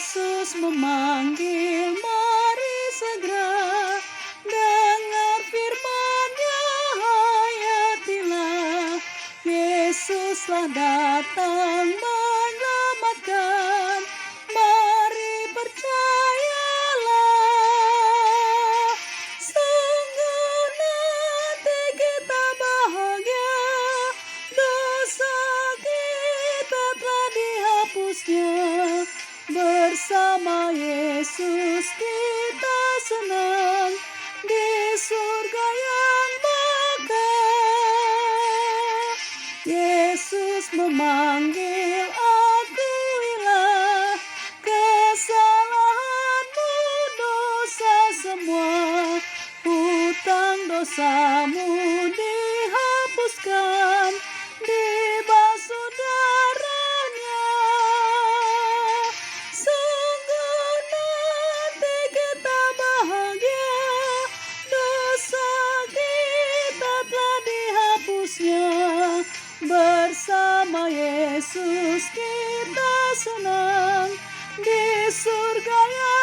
Yesus memanggil, mari segera dengar firman-Nya, hayatilah. Yesuslah datang menyelamatkan, mari percayalah. Sungguh nanti kita bahagia, dosa kita telah dihapusnya. Bersama Yesus kita senang di surga yang megah. Yesus memanggil, akuilah kesalahanmu, dosa semua. Hutang dosamu dihapuskan, dibasuh darah-Nya. Sungguh nanti kita bahagia, dosa kita telah dihapusnya. Bersama Yesus kita senang di surga yang